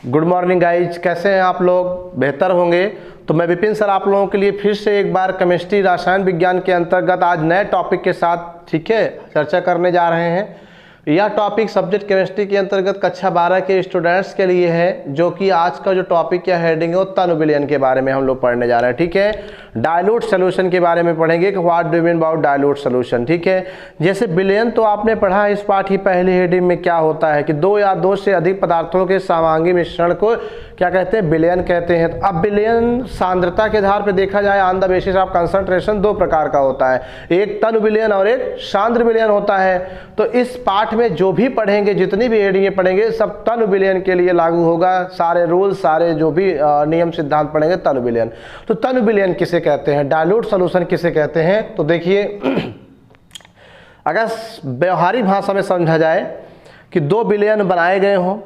Good morning guys, कैसे हैं आप लोग? बेहतर होंगे। तो मैं विपिन सर आप लोगों के लिए फिर से एक बार केमिस्ट्री रसायन विज्ञान के अंतर्गत आज नए टॉपिक के साथ ठीक है चर्चा करने जा रहे हैं। यह टॉपिक सब्जेक्ट केमिस्ट्री के अंतर्गत कक्षा 12 के स्टूडेंट्स के लिए है, जो कि आज का जो टॉपिक या हेडिंग है वो तनु विलयन के बारे में हम लोग पढ़ने जा रहे हैं। ठीक है, डाइल्यूट सोल्यूशन के बारे में पढ़ेंगे कि what do mean about dilute solution. ठीक है, जैसे विलयन तो आपने पढ़ा इस पाठ की पहली हेडिंग में क्या होता है कि दो या दो से अधिक पदार्थों के समांगी मिश्रण को क्या कहते हैं? विलयन कहते हैं। तो अब विलयन सांद्रता के आधार पर देखा जाए on the basis of concentration दो प्रकार का होता है, एक तनु विलयन और एक सांद्र विलयन होता है। तो इस पाठ में जो भी पढ़ेंगे, जितनी भी हेडिंगें पढ़ेंगे, सब तनु विलयन के लिए लागू होगा। सारे रूल, सारे जो भी नियम सिद्धांत पढ़ेंगे तनु विलयन। तो तनु विलयन किसे कहते हैं, डाइल्यूट सॉल्यूशन किसे कहते हैं? तो देखिए, अगर व्यवहारिक भाषा में समझा जाए कि दो विलयन बनाए गए हों,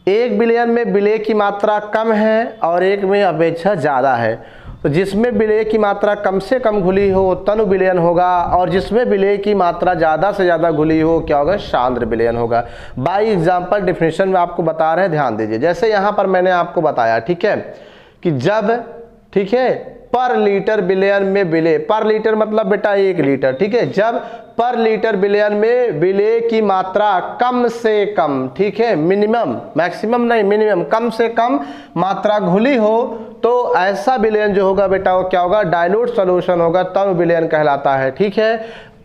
एक विलयन में विलेय की मात्रा कम है और एक में अपेक्षा ज़्यादा है, तो जिसमें विलेय की मात्रा कम से कम घुली हो वो तनु विलयन होगा, और जिसमें विलेय की मात्रा ज़्यादा से ज़्यादा घुली हो क्या होगा? सांद्र विलयन होगा। बाय एग्जाम्पल डेफिनेशन में आपको बता रहे हैं, ध्यान दीजिए। जैसे यहाँ पर मैंने आपको बताया, ठीक है, कि जब ठीक है पर लीटर विलयन में विलेय, पर लीटर मतलब बेटा 1 लीटर, ठीक है, जब पर लीटर विलयन में विलेय की मात्रा कम से कम, ठीक है, मिनिमम, मैक्सिमम नहीं, मिनिमम, कम से कम मात्रा घुली हो, तो ऐसा विलयन जो होगा बेटा वो क्या होगा? डाइल्यूट सॉल्यूशन होगा, तनु विलयन कहलाता है। ठीक है,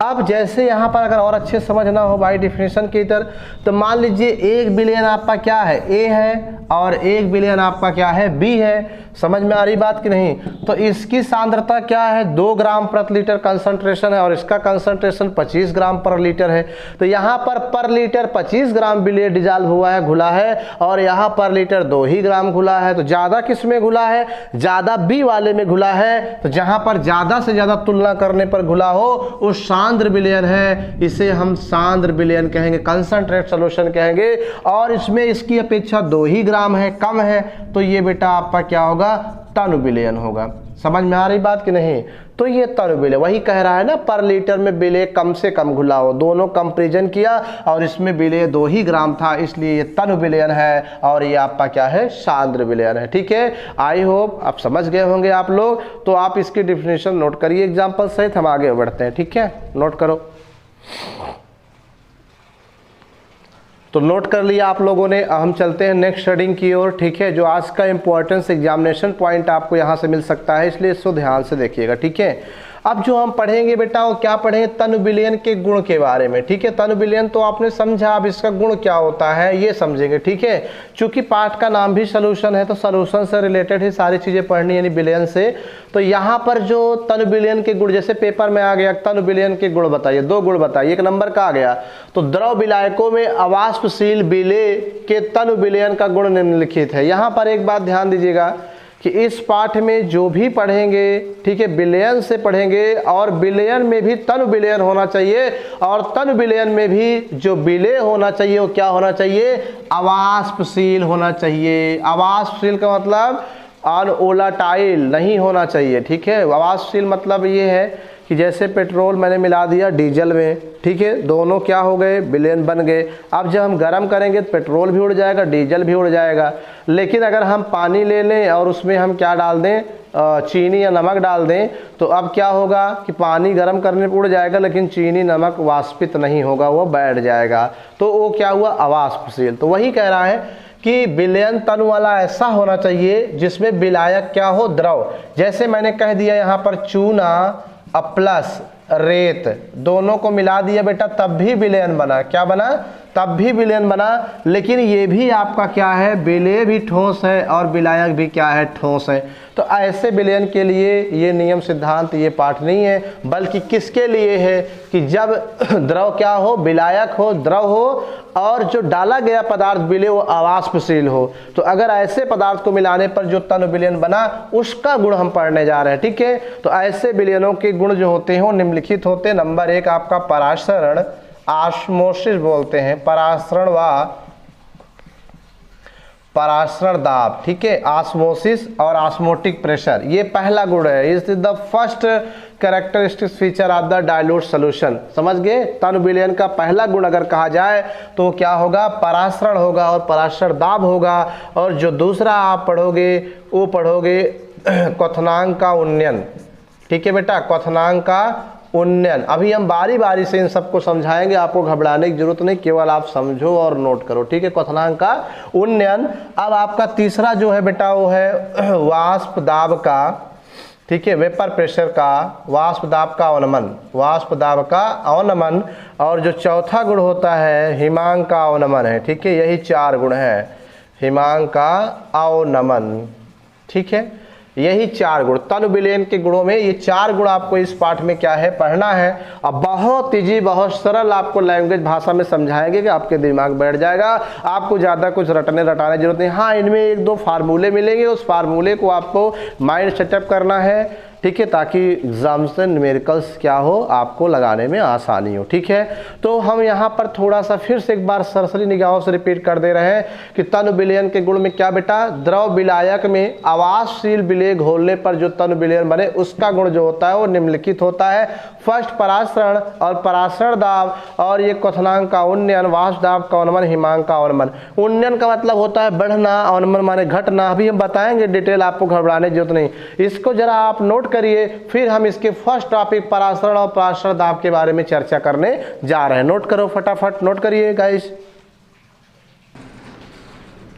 अब जैसे यहाँ पर अगर और अच्छे समझना हो बाई डिफिनेशन की तरह, तो मान लीजिए एक विलयन आपका क्या है? ए है, और एक विलयन आपका क्या है? बी है। समझ में आ रही बात कि नहीं? तो इसकी सांद्रता क्या है? 2 ग्राम प्रति लीटर कंसंट्रेशन है, और इसका कंसंट्रेशन 25 ग्राम पर लीटर है। तो यहाँ पर लीटर 25 ग्राम विलय डिजॉल्व हुआ है, घुला है, और यहाँ पर लीटर 2 ही ग्राम घुला है। तो ज़्यादा किस में घुला है? ज़्यादा बी वाले में घुला है। तो जहाँ पर ज़्यादा से ज़्यादा तुलना करने पर घुला हो उस सांद्र विलयन है, इसे हम सांद्र विलयन कहेंगे, कंसंट्रेट सॉल्यूशन कहेंगे। और इसमें इसकी अपेक्षा 2 ही ग्राम है, कम है, तो ये बेटा आपका क्या होगा? तनु विलयन होगा। समझ में आ रही बात कि नहीं? तो ये तनु विलय, वही कह रहा है ना, पर लीटर में विलय कम से कम घुला हो, दोनों कंपेरिजन किया और इसमें विलय 2 ही ग्राम था, इसलिए ये तनु विलयन है, और ये आपका क्या है? सांद्र विलयन है। ठीक है, आई होप आप समझ गए होंगे आप लोग। तो आप इसकी डिफिनेशन नोट करिए एग्जाम्पल सहित, हम आगे बढ़ते हैं। ठीक है, नोट करो। तो नोट कर लिया आप लोगों ने। हम चलते हैं नेक्स्ट हेडिंग की ओर। ठीक है, जो आज का इंपॉर्टेंस एग्जामिनेशन पॉइंट आपको यहाँ से मिल सकता है, इसलिए इसको ध्यान से देखिएगा। ठीक है, अब जो हम पढ़ेंगे बेटा वो क्या पढ़ेंगे? तनु विलयन के गुण के बारे में। ठीक है, तनु विलयन तो आपने समझा, अब इसका गुण क्या होता है ये समझेंगे। ठीक है, चूंकि पाठ का नाम भी सॉल्यूशन है, तो सॉल्यूशन से रिलेटेड ही सारी चीजें पढ़नी, यानी विलयन से। तो यहाँ पर जो तनु विलयन के गुण, जैसे पेपर में आ गया तनु विलयन के गुण बताइए, 2 गुण बताइए, 1 नंबर का आ गया। तो द्रव विलायकों में अवाष्पशील विलेय के तनु विलयन का गुण निम्नलिखित है। यहाँ पर एक बात ध्यान दीजिएगा कि इस पाठ में जो भी पढ़ेंगे, ठीक है, विलयन से पढ़ेंगे, और विलयन में भी तनु विलयन होना चाहिए, और तनु विलयन में भी जो विलेय होना चाहिए वो क्या होना चाहिए? अवाष्पशील होना चाहिए। अवाष्पशील का मतलब अनवोलाटाइल नहीं होना चाहिए। ठीक है, अवाष्पशील मतलब ये है कि जैसे पेट्रोल मैंने मिला दिया डीजल में, ठीक है, दोनों क्या हो गए? विलयन बन गए। अब जब हम गर्म करेंगे तो पेट्रोल भी उड़ जाएगा, डीजल भी उड़ जाएगा। लेकिन अगर हम पानी ले लें और उसमें हम क्या डाल दें? चीनी या नमक डाल दें, तो अब क्या होगा कि पानी गर्म करने पर उड़ जाएगा, लेकिन चीनी नमक वाष्पित नहीं होगा, वो बैठ जाएगा। तो वो क्या हुआ? अवाष्पशील। तो वही कह रहा है कि विलयन तनु वाला ऐसा होना चाहिए जिसमें विलायक क्या हो? द्रव। जैसे मैंने कह दिया यहाँ पर चूना प्लस रेत दोनों को मिला दिया बेटा, तब भी विलयन बना। क्या बना? तब भी विलयन बना। लेकिन ये भी आपका क्या है? विलेय भी ठोस है और विलायक भी क्या है? ठोस है। तो ऐसे विलयन के लिए ये नियम सिद्धांत, ये पाठ नहीं है, बल्कि किसके लिए है कि जब द्रव क्या हो? विलायक हो, द्रव हो, और जो डाला गया पदार्थ विलेय वो अवाष्पशील हो। तो अगर ऐसे पदार्थ को मिलाने पर जो तनु विलयन बना, उसका गुण हम पढ़ने जा रहे हैं। ठीक है, तो ऐसे विलयनों के गुण जो होते हैं वो निम्नलिखित होते हैं। नंबर 1 आपका परासरण, ऑस्मोसिस बोलते हैं, परासरण व परासरण दाब। ठीक है, ऑस्मोसिस और ऑस्मोटिक प्रेशर, ये पहला गुण है। Is the first characteristic feature of the dilute solution. समझ गए? तनु विलयन का पहला गुण अगर कहा जाए तो क्या होगा? परासरण होगा और परासरण दाब होगा। और जो दूसरा आप पढ़ोगे वो पढ़ोगे क्वथनांक का उन्नयन। ठीक है बेटा, क्वथनांक का उन्नयन। अभी हम बारी बारी से इन सबको समझाएंगे, आपको घबराने की जरूरत नहीं, केवल आप समझो और नोट करो। ठीक है, क्वथनांक का उन्नयन। अब आपका तीसरा जो है बेटा वो है वाष्प दाब का, ठीक है, वेपर प्रेशर का, वाष्प दाब का अवनमन, वाष्प दाब का अवनमन। और जो चौथा गुण होता है हिमांक का अवनमन है। ठीक है, यही 4 गुण है, हिमांक का अवनमन। ठीक है, यही 4 गुण तनु विलयन के गुणों में, ये 4 गुण आपको इस पाठ में क्या है? पढ़ना है। अब बहुत इजी, बहुत सरल आपको लैंग्वेज भाषा में समझाएंगे कि आपके दिमाग बैठ जाएगा। आपको ज़्यादा कुछ रटने रटाने की जरूरत नहीं। हाँ, इनमें 1-2 फार्मूले मिलेंगे, उस फार्मूले को आपको माइंड सेटअप करना है। ठीक है, ताकि एग्जाम से न्यूमेरिकल्स क्या हो, आपको लगाने में आसानी हो। ठीक है, तो हम यहाँ पर थोड़ा सा फिर से एक बार सरसरी निगाहों से रिपीट कर दे रहे हैं कि तनु विलयन के गुण में क्या बेटा? द्रव विलायक में आवासशील विलेय घोलने पर जो तनु विलयन बने उसका गुण जो होता है वो निम्नलिखित होता है। फर्स्ट परासरण और परासरण दाब, और ये क्वथनांक का उन्नयन, वाष्प दाब का अवनमन, हिमांक का अवनमन। उन्नयन का मतलब होता है बढ़ना, अवनमन माने घटना। अभी हम बताएंगे डिटेल, आपको घबराने की जरूरत नहीं। इसको जरा आप नोट करिए, फिर हम इसके फर्स्ट टॉपिक परासरण और परासरण दाब के बारे में चर्चा करने जा रहे हैं। नोट करो, फटाफट नोट करिए गाइस।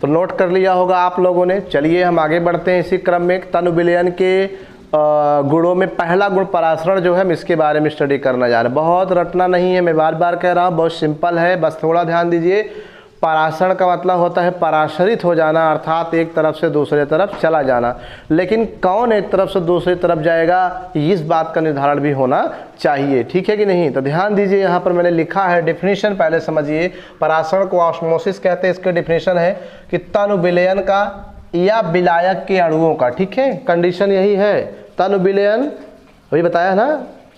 तो नोट कर लिया होगा आप लोगों ने। चलिए हम आगे बढ़ते हैं इसी क्रम में। तनु विलयन के गुणों में पहला गुण परासरण जो है, हम इसके बारे में स्टडी करना जा रहे हैं। बहुत रटना नहीं है, मैं बार बार कह रहा हूँ, बहुत सिंपल है, बस थोड़ा ध्यान दीजिए। परासरण का मतलब होता है पराशरित हो जाना, अर्थात एक तरफ से दूसरे तरफ चला जाना। लेकिन कौन एक तरफ से दूसरी तरफ जाएगा, इस बात का निर्धारण भी होना चाहिए। ठीक है कि नहीं? तो ध्यान दीजिए, यहाँ पर मैंने लिखा है डेफिनेशन, पहले समझिए। परासरण को ऑस्मोसिस कहते हैं। इसके डेफिनेशन है कि तनु विलयन का या विलायक के अणुओं का, ठीक है, कंडीशन यही है। तनु विलयन वही बताया ना,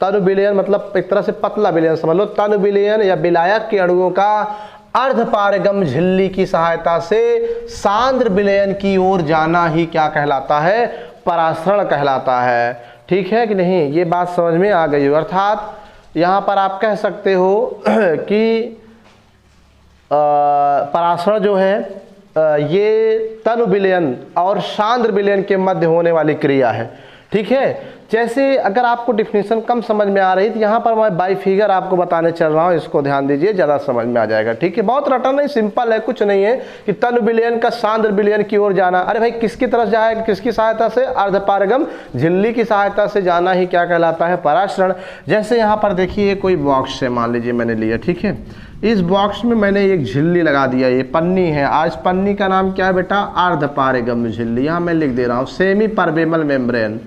तनु विलयन मतलब एक तरह से पतला विलयन समझ लो। तनु विलयन या विलायक के अणुओं का अर्धपारगम झिल्ली की सहायता से सांद्र विलयन की ओर जाना ही क्या कहलाता है? परासरण कहलाता है। ठीक है कि नहीं? ये बात समझ में आ गई हो। अर्थात यहाँ पर आप कह सकते हो कि परासरण जो है ये तनु विलयन और सांद्र विलयन के मध्य होने वाली क्रिया है। ठीक है, जैसे अगर आपको डिफिनीशन कम समझ में आ रही तो यहाँ पर मैं बाई फिगर आपको बताने चल रहा हूँ, इसको ध्यान दीजिए, ज़्यादा समझ में आ जाएगा। ठीक है, बहुत रटना नहीं, सिंपल है, कुछ नहीं है कि तनु विलयन का सांद्र विलयन की ओर जाना। अरे भाई, किसकी तरफ जाएगा? किसकी सहायता से? अर्धपारगम झिल्ली की सहायता से जाना ही क्या कहलाता है? परासरण। जैसे यहाँ पर देखिए, कोई बॉक्स है, मान लीजिए मैंने लिया, ठीक है, इस बॉक्स में मैंने एक झिल्ली लगा दिया, ये पन्नी है। आज पन्नी का नाम क्या है बेटा? अर्धपारगम झिल्ली। यहाँ मैं लिख दे रहा हूँ सेमी परमेबल मेम्ब्रेन,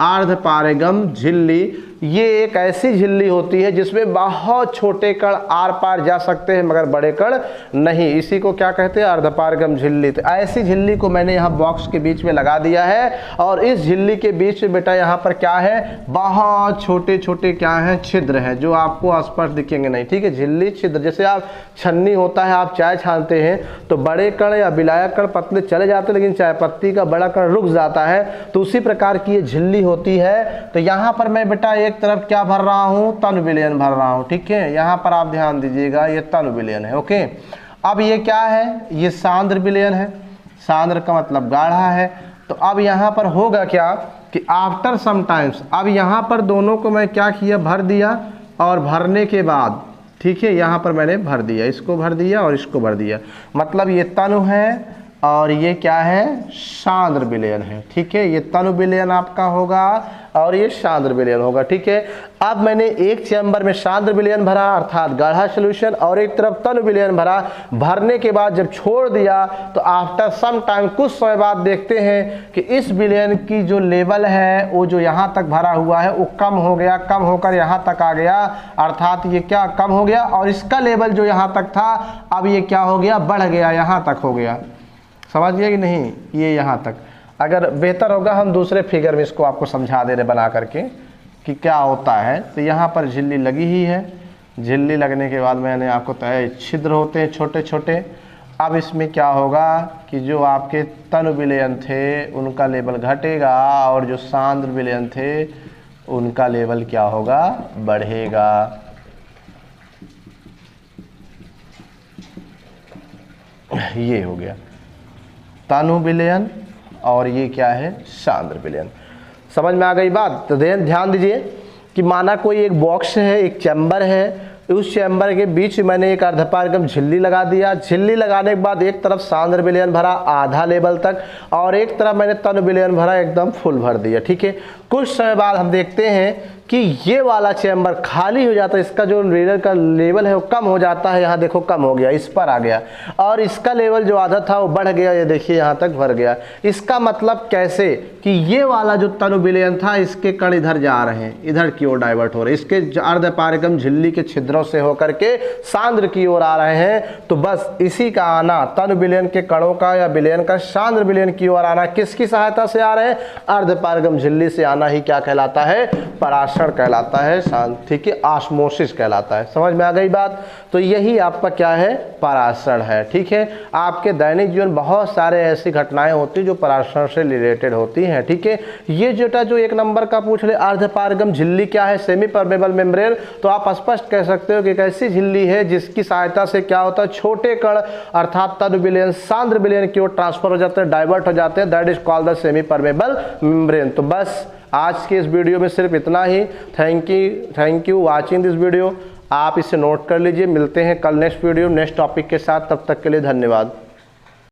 अर्धपारगम झिल्ली। ये एक ऐसी झिल्ली होती है जिसमें बहुत छोटे कण आर पार जा सकते हैं मगर बड़े कण नहीं। इसी को क्या कहते हैं? अर्धपारगम झिल्ली। तो ऐसी झिल्ली को मैंने यहाँ बॉक्स के बीच में लगा दिया है, और इस झिल्ली के बीच में बेटा यहाँ पर क्या है? बहुत छोटे छोटे क्या हैं? छिद्र हैं, जो आपको स्पष्ट दिखेंगे नहीं। ठीक है, झिल्ली छिद्र, जैसे आप छन्नी होता है, आप चाय छानते हैं तो बड़े कण या विलायक कण पतले चले जाते हैं, लेकिन चाय पत्ती का बड़ा कण रुक जाता है। तो उसी प्रकार की ये झिल्ली होती है। तो यहाँ पर मैं बेटा एक तरफ क्या भर रहा हूँ? तनु विलयन भर रहा हूँ। ठीक है, यहाँ पर आप ध्यान दीजिएगा, ये तनु विलयन है। ओके, अब ये क्या है? ये सांद्र विलयन है। सांद्र का मतलब गाढ़ा है। तो अब यहाँ पर होगा क्या कि आफ्टर सम टाइम्स, अब यहाँ पर दोनों को मैं क्या किया? भर दिया, और भरने के बाद, ठीक है, यहाँ पर मैंने भर दिया, इसको भर दिया और इसको भर दिया। मतलब ये तनु है और ये क्या है? सांद्र विलयन है। ठीक है, ये तनु विलयन आपका होगा और ये सांद्र विलयन होगा। ठीक है, अब मैंने एक चैम्बर में सांद्र विलयन भरा अर्थात गाढ़ा सॉल्यूशन, और एक तरफ तनु विलयन भरा। भरने के बाद जब छोड़ दिया तो आफ्टर सम टाइम, कुछ समय बाद देखते हैं कि इस विलयन की जो लेवल है वो जो यहाँ तक भरा हुआ है वो कम हो गया, कम होकर यहाँ तक आ गया, अर्थात ये क्या? कम हो गया। और इसका लेवल जो यहाँ तक था अब ये क्या हो गया? बढ़ गया, यहाँ तक हो गया। समझ गया कि नहीं? ये यहाँ तक। अगर बेहतर होगा हम दूसरे फिगर में इसको आपको समझा दे रहे बना करके कि क्या होता है। तो यहाँ पर झिल्ली लगी ही है। झिल्ली लगने के बाद मैंने आपको तय छिद्र होते हैं छोटे छोटे। अब इसमें क्या होगा कि जो आपके तनु विलयन थे उनका लेवल घटेगा, और जो सांद्र विलयन थे उनका लेवल क्या होगा, बढ़ेगा। ये हो गया तनु विलयन और ये क्या है, सांद्र विलयन। समझ में आ गई बात। तो ध्यान दीजिए कि माना कोई एक बॉक्स है, एक चैम्बर है, उस चैम्बर के बीच मैंने एक अर्धपारगम झिल्ली लगा दिया। झिल्ली लगाने के बाद एक तरफ सांद्र विलयन भरा आधा लेवल तक और एक तरफ मैंने तनु विलयन भरा एकदम फुल भर दिया। ठीक है, कुछ समय बाद हम देखते हैं कि ये वाला चैम्बर खाली हो जाता है, इसका जो रीडर का लेवल है वो कम हो जाता है। यहाँ देखो कम हो गया, इस पर आ गया, और इसका लेवल जो आधा था वो बढ़ गया, ये देखिए यहाँ तक भर गया। इसका मतलब कैसे कि ये वाला जो तनु विलयन था, इसके कण इधर जा रहे हैं, इधर की ओर डाइवर्ट हो रहे हैं, इसके अर्धपारगम झिल्ली के छिद्रों से होकर के सांद्र की ओर आ रहे हैं। तो बस इसी का आना, तनु विलयन के कणों का या विलयन का सांद्र विलयन की ओर आना किसकी सहायता से आ रहे हैं, अर्धपारगम झिल्ली से आना ही क्या कहलाता है, पराशरण कहलाता है। ठीक है, ऑस्मोसिस कहलाता है। समझ में आ गई बात। तो यही आपका क्या है, पराशरण है। ठीक है, आपके दैनिक जीवन बहुत सारे ऐसी घटनाएं होती जो पराशरण से रिलेटेड होती हैं। ठीक है, ये जो एक नंबर का पूछ ले, अर्धपारगम झिल्ली क्या है, सेमी परमेबल मेम्ब्रेन, तो आप स्पष्ट कह सकते हो कि एक ऐसी झिल्ली है जिसकी सहायता से क्या होता है, छोटे कण अर्थात तनु विलयन सांद्र विलयन की ओर ट्रांसफर हो जाते हैं, डाइवर्ट हो जाते हैं, that is called the semi permeable membrane. तो बस आज के इस वीडियो में सिर्फ इतना ही। Thank you watching this video. आप इसे नोट कर लीजिए। मिलते हैं कल नेक्स्ट वीडियो नेक्स्ट टॉपिक के साथ, तब तक के लिए धन्यवाद।